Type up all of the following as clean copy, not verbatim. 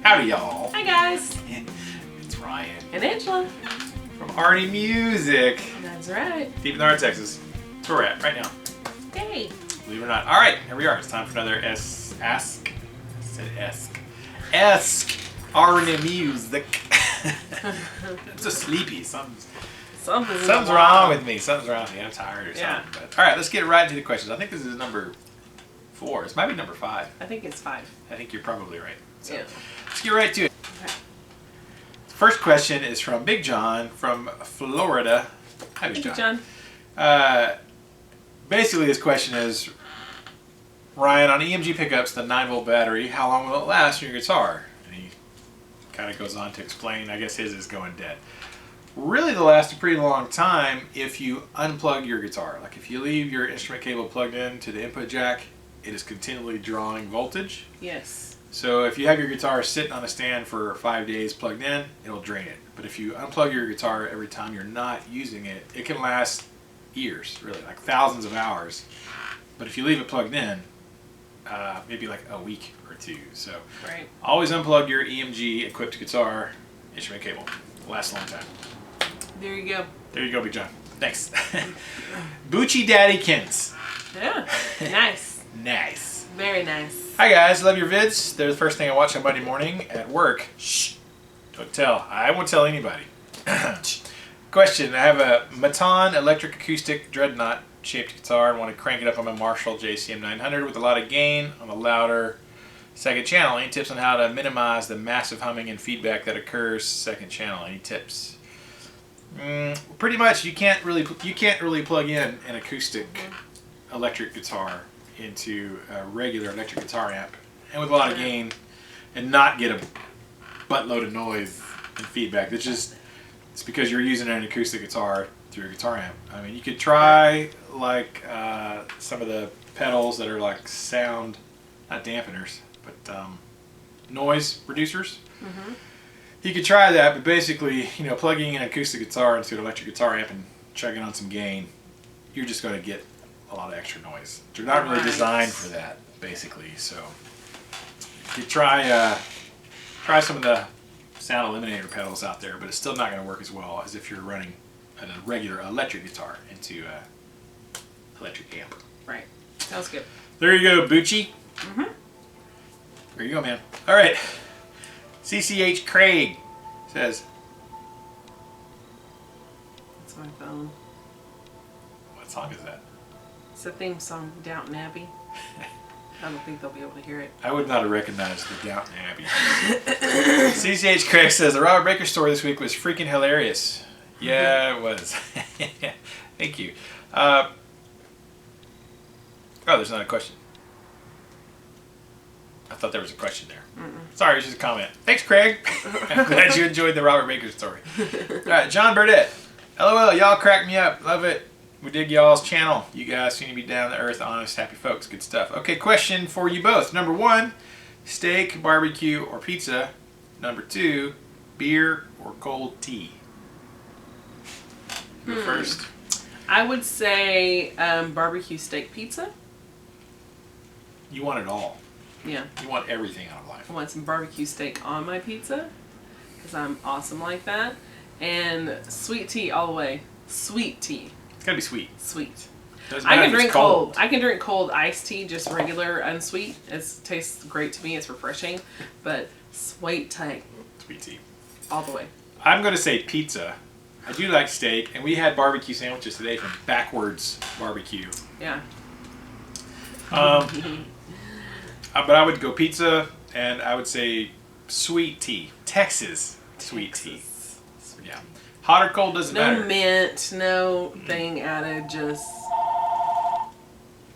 Howdy, y'all. Hi, guys. It's Ryan. And Angela. From RNA Music. That's right. Deep in the heart of Texas. That's where we're at right now. Yay. Believe it or not. All right, here we are. It's time for another Ask RNA Music. I'm so sleepy. Something's wrong with me. Something's wrong with me. I'm tired or something. Yeah. But, all right, let's get right into the questions. I think this is number 4. This might be number 5. I think it's 5. I think you're probably right. So Yeah. let's get right to it. Okay. First question is from Big John from Florida. Hi, Big Thank John. you, John. Basically, his question is, Ryan, on EMG pickups, the 9-volt battery, how long will it last in your guitar? And he kind of goes on to explain, I guess his is going dead. Really, they'll last a pretty long time if you unplug your guitar. Like if you leave your instrument cable plugged in to the input jack, it is continually drawing voltage. Yes. So if you have your guitar sitting on a stand for 5 days plugged in, it'll drain it. But if you unplug your guitar every time you're not using it, it can last years, really, like thousands of hours. But if you leave it plugged in, maybe like a week or 2. So Right. always unplug your EMG equipped guitar instrument cable. It'll last a long time. There you go. There you go, Big John. Thanks. Boochie Daddykins. Yeah. Nice. Nice. Very nice. Hi guys, love your vids. They're the first thing I watch on Monday morning at work. Shh. Don't tell. I won't tell anybody. Question. I have a Maton electric acoustic dreadnought shaped guitar and want to crank it up on my Marshall JCM 900 with a lot of gain on a louder second channel. Any tips on how to minimize the massive humming and feedback that occurs second channel? Any tips? Pretty much you can't really plug in an acoustic electric guitar into a regular electric guitar amp and with a lot of gain and not get a buttload of noise and feedback. It's because you're using an acoustic guitar through a guitar amp. I mean, you could try like some of the pedals that are like sound, not dampeners, but noise reducers. Mm-hmm. You could try that, but basically, plugging an acoustic guitar into an electric guitar amp and chugging on some gain, you're just going to get a lot of extra noise. They're not really designed for that, basically. So you try some of the sound eliminator pedals out there, but it's still not going to work as well as if you're running a regular electric guitar into an electric amp. Right. Sounds good. There you go, Boochie. Mm-hmm. There you go, man. All right. CCH Craig says, That's my phone. what song is that? It's the theme song, Downton Abbey. I don't think they'll be able to hear it. I would not have recognized the Downton Abbey. CCH Craig says, the Robert Baker story this week was freaking hilarious. Yeah, it was. Thank you. Oh, there's not a question. I thought there was a question there. Sorry, it's just a comment. Thanks, Craig. I'm glad you enjoyed the Robert Baker story. All right, John Burdett. LOL, y'all crack me up. Love it. We dig y'all's channel. You guys seem to be down to earth, honest, happy folks. Good stuff. Okay, question for you both. Number 1, steak, barbecue, or pizza. Number 2, beer or cold tea. Go first. I would say barbecue steak pizza. You want it all. Yeah. You want everything out of life. I want some barbecue steak on my pizza because I'm awesome like that. And sweet tea all the way. Sweet tea. It's got to be sweet. Sweet. Doesn't I matter can if it's drink cold. I can drink cold iced tea, just regular unsweet. It tastes great to me. It's refreshing. But sweet tea. Sweet tea. All the way. I'm going to say pizza. I do like steak, and we had barbecue sandwiches today from Backwards Barbecue. Yeah. But I would go pizza, and I would say sweet tea. Texas sweet tea. Yeah. Hot or cold doesn't matter. No mint, no thing added, just...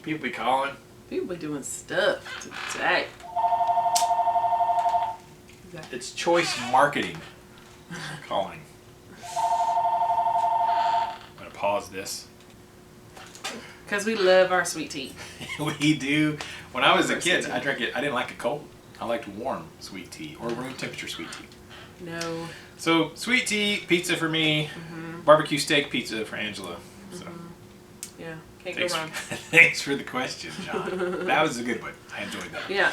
People be calling. People be doing stuff today. It's choice marketing. Calling. I'm going to pause this. Because we love our sweet tea. We do. When I was a kid, I drank it. I didn't like it cold. I liked warm sweet tea or room temperature sweet tea. No. So sweet tea, pizza for me, barbecue steak pizza for Angela. So Yeah, can't thanks, go wrong. thanks for the question, John. That was a good one. I enjoyed that. Yeah.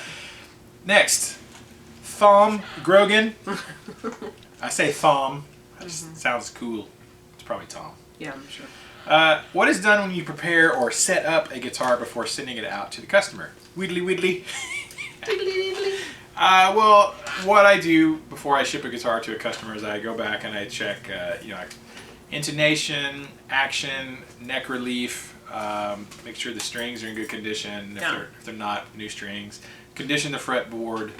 Next, Thom Grogan. I say Thom. It just sounds cool. It's probably Tom. Yeah, I'm sure. What is done when you prepare or set up a guitar before sending it out to the customer? Widdly widdly. Well, what I do before I ship a guitar to a customer is I go back and I check, intonation, action, neck relief, make sure the strings are in good condition. If they're not, new strings. Condition the fretboard.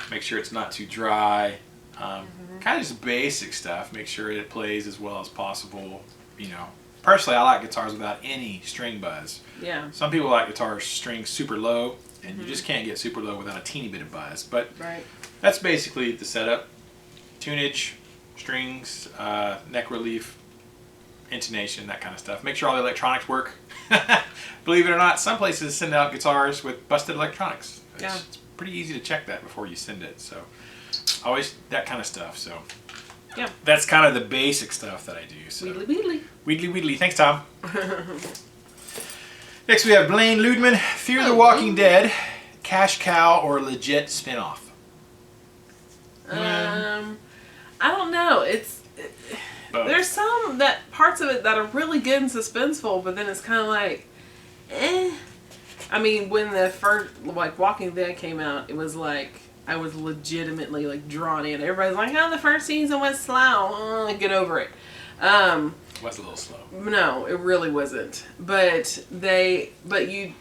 Make sure it's not too dry. Kind of just basic stuff. Make sure it plays as well as possible. Personally, I like guitars without any string buzz. Yeah. Some people like guitars strings super low, and you just can't get super low without a teeny bit of buzz. But that's basically the setup: tunage, strings, neck relief, intonation, that kind of stuff. Make sure all the electronics work. Believe it or not, some places send out guitars with busted electronics. It's pretty easy to check that before you send it. So always that kind of stuff. So that's kind of the basic stuff that I do. So. Wheedly. Wheedly wheedly. Thanks, Tom. Next we have Blaine Ludman, Fear the Walking Dead, cash cow or legit spinoff? I don't know. There's some parts of it that are really good and suspenseful, but then it's kind of like, eh. I mean, when the first Walking Dead came out, it was like I was legitimately drawn in. Everybody's like, "Oh, the first season was slow. Get over it." Was a little slow. No, it really wasn't. But you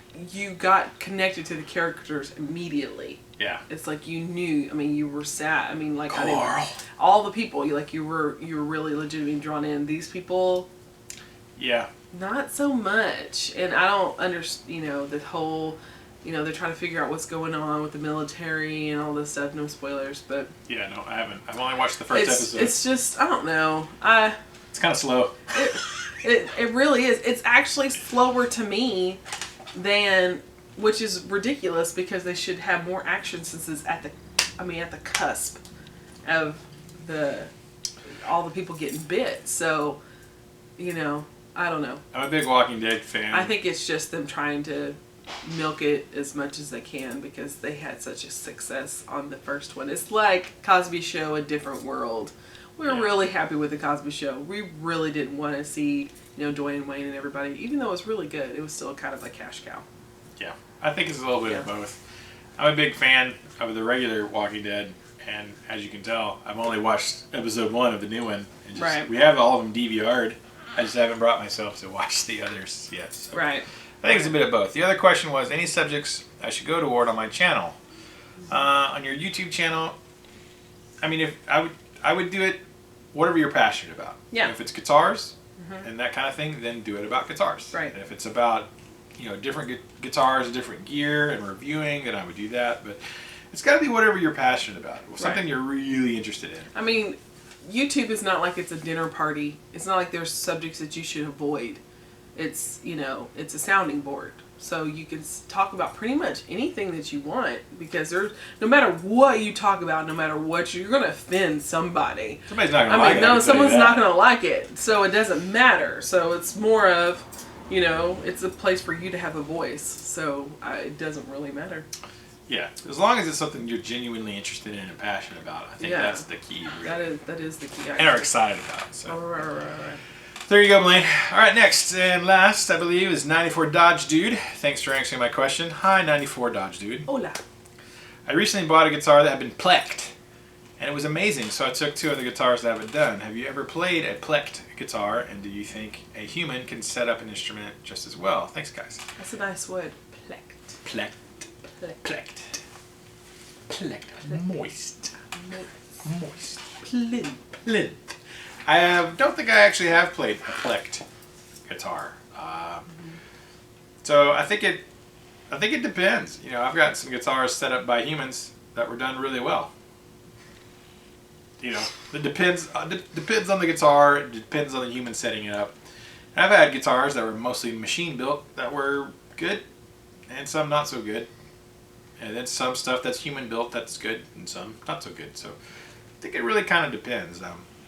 got connected to the characters immediately. Yeah. It's like you knew. I mean, you were sad. I mean, Carl. All the people. You were really legitimately drawn in. These people. Yeah. Not so much, and I don't understand. The whole. They're trying to figure out what's going on with the military and all this stuff. No spoilers, but. Yeah, no, I haven't. I've only watched the first episode. It's just, I don't know. It's kind of slow. It really is. It's actually slower to me than, which is ridiculous because they should have more action since it's at the cusp of all the people getting bit. So, I don't know. I'm a big Walking Dead fan. I think it's just them trying to milk it as much as they can because they had such a success on the first one. It's like Cosby Show, A Different World. We were really happy with the Cosby Show. We really didn't want to see, Dwayne Wayne and everybody. Even though it was really good, it was still kind of a cash cow. Yeah, I think it's a little bit of both. I'm a big fan of the regular Walking Dead, and as you can tell, I've only watched episode 1 of the new one. And we have all of them DVR'd. I just haven't brought myself to watch the others yet. So. Right. I think it's a bit of both. The other question was, any subjects I should go toward on my channel? On your YouTube channel, I mean, if I would do it whatever you're passionate about. Yeah. If it's guitars and that kind of thing, then do it about guitars. Right. And if it's about, different guitars, different gear and reviewing, then I would do that. But it's got to be whatever you're passionate about. Something you're really interested in. I mean, YouTube is not like it's a dinner party. It's not like there's subjects that you should avoid. It's, it's a sounding board. So you can talk about pretty much anything that you want because no matter what you talk about, no matter what, you're going to offend somebody. Somebody's not going to like it. No, someone's not going to like it. So it doesn't matter. So it's more of, it's a place for you to have a voice. So it doesn't really matter. Yeah, as long as it's something you're genuinely interested in and passionate about, I think that's the key. Really. That is the key. And are excited about. So. Right. There you go, Blaine. All right, next and last, I believe, is 94 Dodge Dude. Thanks for answering my question. Hi, 94 Dodge Dude. Hola. I recently bought a guitar that had been plecked, and it was amazing, so I took 2 other guitars to have it done. Have you ever played a plecked guitar, and do you think a human can set up an instrument just as well? Thanks, guys. That's a nice word. Plecked. Plecked. Moist. Plinth. I don't think I actually have played a plecked guitar. So I think it depends. I've got some guitars set up by humans that were done really well. It depends on the guitar. It depends on the human setting it up. And I've had guitars that were mostly machine built that were good, and some not so good. And then some stuff that's human built that's good, and some not so good. So I think it really kind of depends.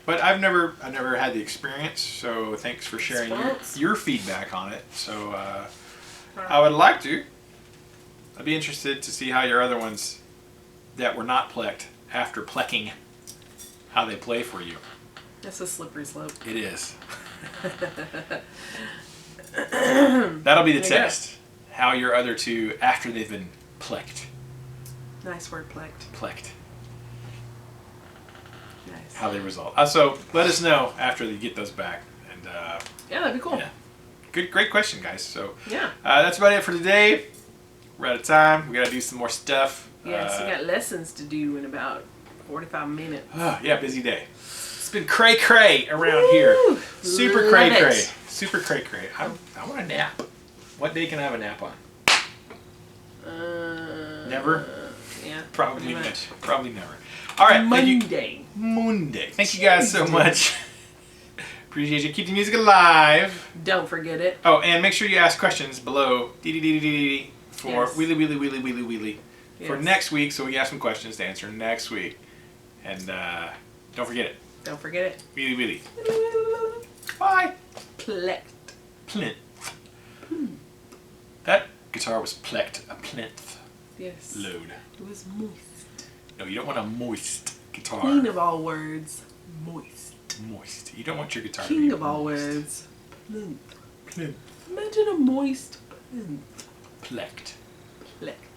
But I've never had the experience, so thanks for sharing your feedback on it. So I would like to. I'd be interested to see how your other ones that were not plecked after plecking how they play for you. That's a slippery slope. It is. That'll be the test. How your other two, after they've been plecked. Nice word, plecked. Plecked. Nice. How they result. So let us know after you get those back. And yeah, that'd be cool. Yeah. Great question, guys. So yeah, that's about it for today. We're out of time. We got to do some more stuff. Yes, we got lessons to do in about 45 minutes. Yeah, busy day. It's been cray around here. Super cray. Super cray. I want a nap. What day can I have a nap on? Never? Yeah. Probably never. All right. Monday. Thank you guys so much. Appreciate you. Keep the music alive. Don't forget it. Oh, and make sure you ask questions below for wheelie for next week, so we have some questions to answer next week. And don't forget it. Don't forget it. Wheelie. Bye. Plecked. Plinth. That guitar was plecked. A plinth. Yes. Load. It was moist. No, you don't want a moist guitar. Queen of all words. Moist. Moist. You don't want your guitar King to be of all moist. words. Plinth. Plinth. Imagine a moist plinth. Plecked. Plecked.